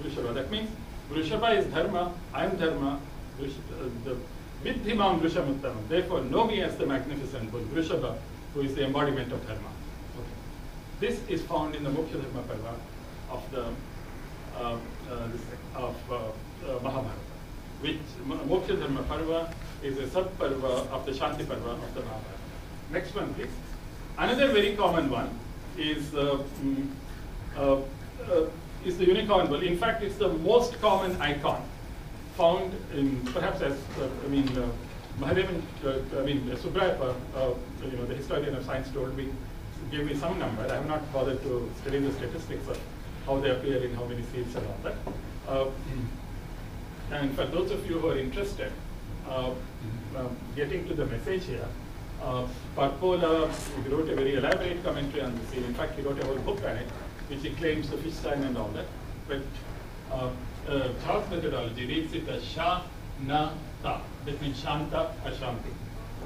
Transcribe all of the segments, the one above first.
Vrishabha. That means Vrishabha is dharma, I am dharma, Vidhimam Vrishamuttamam. Therefore, know me as the magnificent bull, Vrishabha, who is the embodiment of dharma. Okay. This is found in the Moksha Dharma Parva of the Mahabharata, which Moksha Dharma Parva is a sub-parva of the Shanti Parva of the Mahabharata. Next one, please. Another very common one is the unicorn bull. In fact, it's the most common icon found in, perhaps as Maharavan, Subrayappa, the historian of science told me, gave me some number. I have not bothered to study the statistics of how they appear in how many seals and all that. And for those of you who are interested, getting to the message here, Parpola wrote a very elaborate commentary on the seal. In fact, he wrote a whole book on it, which he claims the fish sign and all that. But Charles' methodology reads it as Sha, Na, Ta. That means Shanta, Ashanti,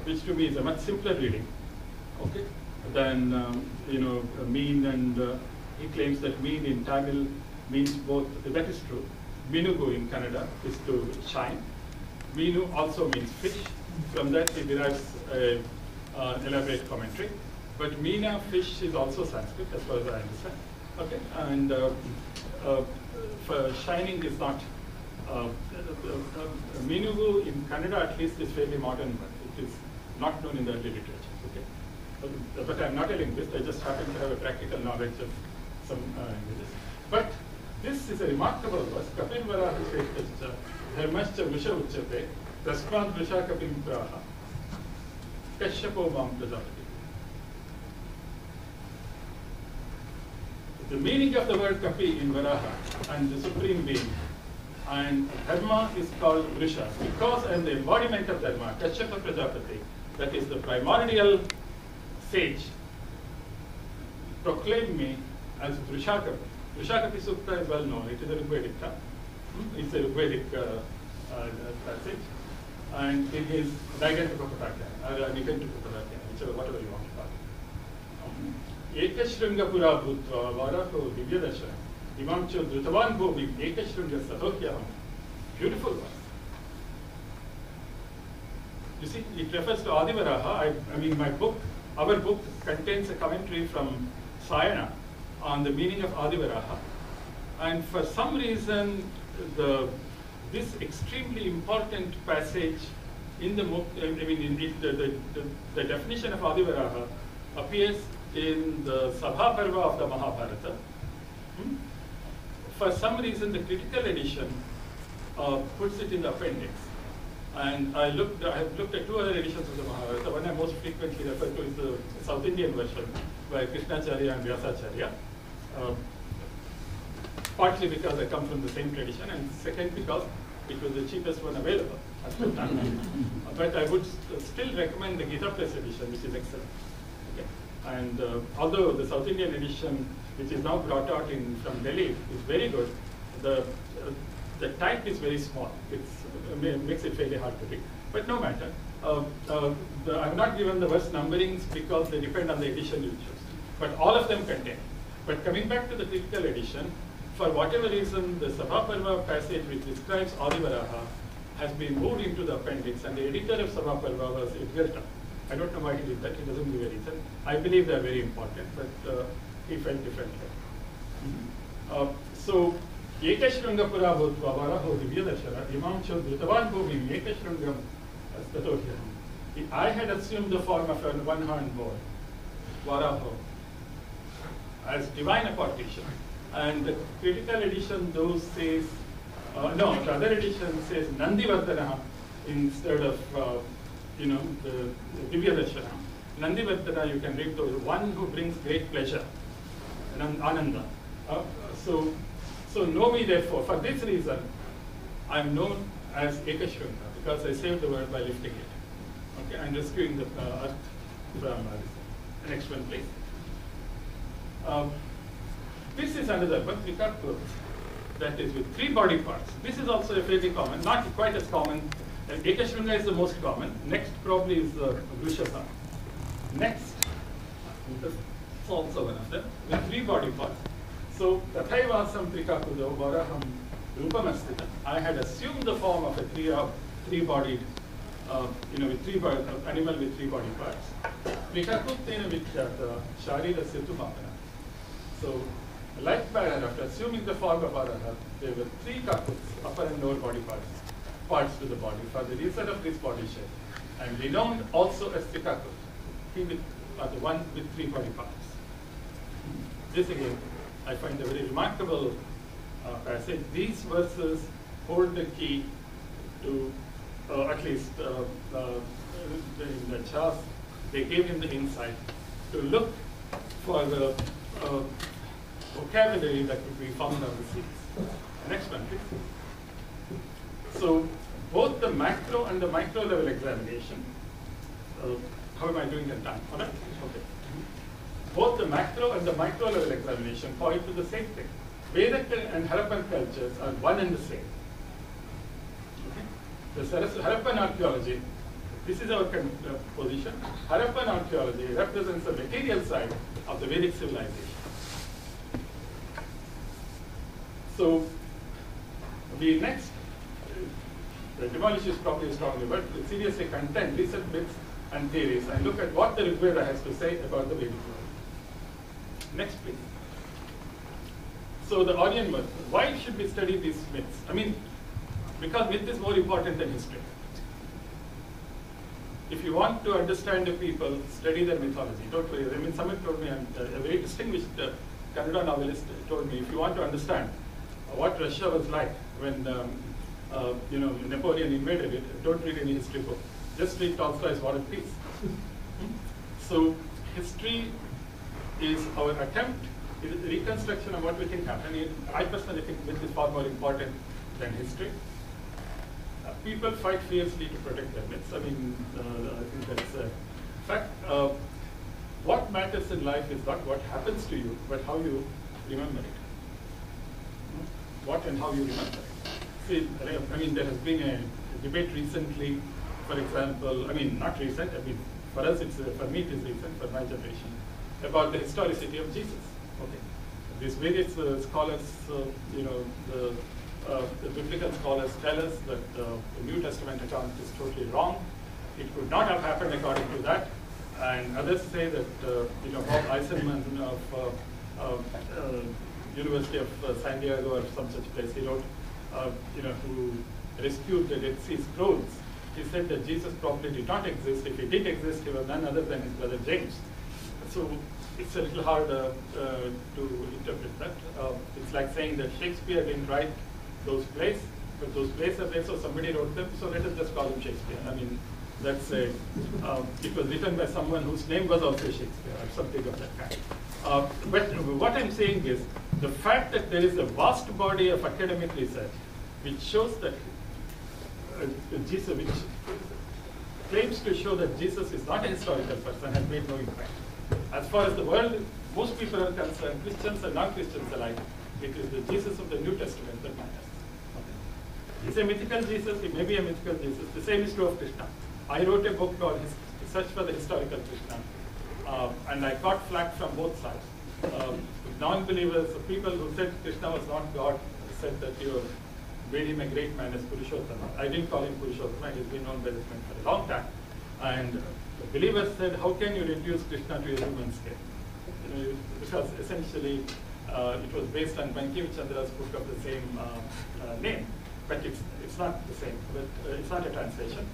which to me is a much simpler reading, okay, than mean, and he claims that mean in Tamil means both. That is true. Minugu in Kannada is to shine. Minu also means fish. From that he derives an elaborate commentary. But Meena, fish, is also Sanskrit as far as I understand. Okay, and for shining is not. Minugu in Kannada at least is fairly modern, but it is not known in the early literature. Okay, but I am not a linguist. I just happen to have a practical knowledge of some languages. But this is a remarkable verse. Kapil Varaha Shrektascha Dharmascha Vrisha Uchate Tasmat Vrisha Kapim Praha Kashyapo Mam Prajapati. The meaning of the word Kapi in Varaha and the Supreme Being and Dharma is called Vrisha because I am the embodiment of Dharma, Kashyapa Prajapati, that is the primordial sage, proclaimed me as Vrishakapi. Vrishakapi Sukta is well known. It is a Vedic term. It's a Vedic passage. And it is Nigantukapatakya, or Nigantukapatakya, whatever you want to call it. Ekashrungapura Bhutva Varaho Divyadasha Imamcho Drutavan Bhobi Ekashrunga Sadokyaham. Beautiful verse. You see, it refers to Adivaraha. My book, our book contains a commentary from Sayana on the meaning of Adivaraha. And for some reason, this extremely important passage in the the definition of Adivaraha appears in the Sabha Parva of the Mahabharata. For some reason, the critical edition puts it in the appendix. And I have looked at two other editions of the Mahabharata. The one I most frequently refer to is the South Indian version by Krishnacharya and Vyasacharya. Partly because I come from the same tradition, and second because it was the cheapest one available at the time. But I would still recommend the Gita Press edition, which is excellent. Okay. And although the South Indian edition, which is now brought out from Delhi, is very good, the type is very small. It makes it fairly hard to read. But no matter. I'm not given the verse numberings because they depend on the edition you choose. But all of them contain. But coming back to the critical edition, for whatever reason, the Sabha Parva passage which describes Adivaraha has been moved into the appendix, and the editor of Sabha Parva was Edgarton. I don't know why he did that. He doesn't give a reason. I believe they are very important, but he felt differently. So, Ekashrungapura Bhutva Varaho Divyadashara Imamcho Drutavan Bhumim Ekashrungam Statohyam. I had assumed the form of a one-horned boar, Varaho, as divine apportation. And the critical edition, those says, the other edition says Nandivardhana instead of, the Divyadashana. Nandivardhana, you can read the one who brings great pleasure, Ananda. So know me therefore. For this reason, I am known as Ekashrunga because I saved the world by lifting it. Okay, and rescuing the earth from the next one, please. This is another Bhatrika cloth that is with 3 body parts. This is also a fairly common, not quite as common. Ekashrunga is the most common. Next probably is Vrishasa. Next, this is also one of them, with 3 body parts. So Tathaivaasam Trikakudo Varaham Rupamastita. I had assumed the form of a three-bodied, animal with three body parts. Trikakutena Vichyata Sharirasya tu Bhavana. So, like Paraha, after assuming the form of Paraha, there were three kakuts, upper and lower body parts to the body, for the reason of this body shape. And renowned also as Trikakut. He the one with three body parts. This again, I find a very remarkable passage. These verses hold the key to, at least in the Chas, they gave him the insight to look for the vocabulary that could be found on the seas. Next one, please. So, both the macro and the micro level examination, how am I doing in time? All right? Okay. Both the macro and the micro level examination point to the same thing. Vedic and Harappan cultures are one and the same. Okay? The Harappan archaeology, this is our position. Harappan archaeology represents the material side of the Vedic civilization. So, the next, demolish is probably a strong word, but seriously contend recent myths and theories and look at what the Rigveda has to say about the Vedic world. Next, please. So, the Aryan myth. Why should we study these myths? I mean, because myth is more important than history. If you want to understand the people, study their mythology. Don't worry. I mean, Samit told me, a very distinguished Kannada novelist told me, if you want to understand what Russia was like when Napoleon invaded it, don't read any history book. Just read Tolstoy's War and Peace. So history is our attempt, is a reconstruction of what we think happened. I personally think myth is far more important than history. People fight fiercely to protect their myths. I mean, I think that's a fact. What matters in life is not what happens to you, but how you remember it. What and how you remember it. See, I mean, there has been a debate recently, for example, I mean, not recent, I mean, for us, for me it is recent, for my generation, about the historicity of Jesus. Okay. These various scholars, the biblical scholars tell us that the New Testament account is totally wrong. It could not have happened according to that. And others say that, Bob Eisenman of University of San Diego or some such place, he wrote, who rescued the Dead Sea Scrolls. He said that Jesus probably did not exist. If he did exist, he was none other than his brother James. So it's a little hard to interpret that. It's like saying that Shakespeare didn't write those plays, but those plays are there, so somebody wrote them, so let us just call him Shakespeare. I mean, that's it was written by someone whose name was also Shakespeare, or something of that kind. But what I'm saying is, the fact that there is a vast body of academic research which shows that Jesus, which claims to show that Jesus is not a historical person, has made no impact. As far as the world, most people are concerned, Christians and non-Christians alike, it is the Jesus of the New Testament that matters. Okay. He's a mythical Jesus, he may be a mythical Jesus. The same is true of Krishna. I wrote a book called Search for the Historical Krishna, and I got flack from both sides. Non-believers, people who said Krishna was not God, said that you made him a great man as Purushottama. I didn't call him Purushottama, he's been known by this name for a long time. And the believers said, how can you reduce Krishna to a human scale? Because essentially it was based on Bankivichandra's book of the same name, but it's not the same, but it's not a translation.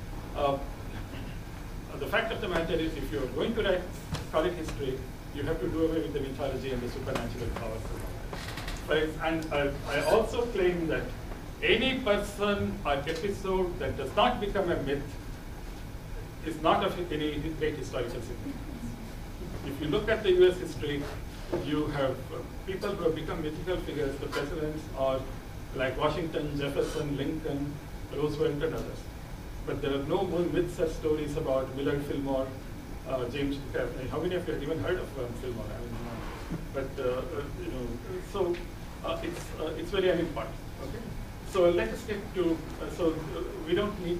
The fact of the matter is, if you're going to write scholarly history, you have to do away with the mythology and the supernatural powers. And I also claim that any person or episode that does not become a myth is not of any great historical significance. If you look at the US history, you have people who have become mythical figures, the presidents are like Washington, Jefferson, Lincoln, Roosevelt, and others. But there are no more myths or stories about Millard Fillmore, James. How many of you have even heard of Fillmore? I mean, but so it's very unimportant. Okay. So let us get to. So we don't need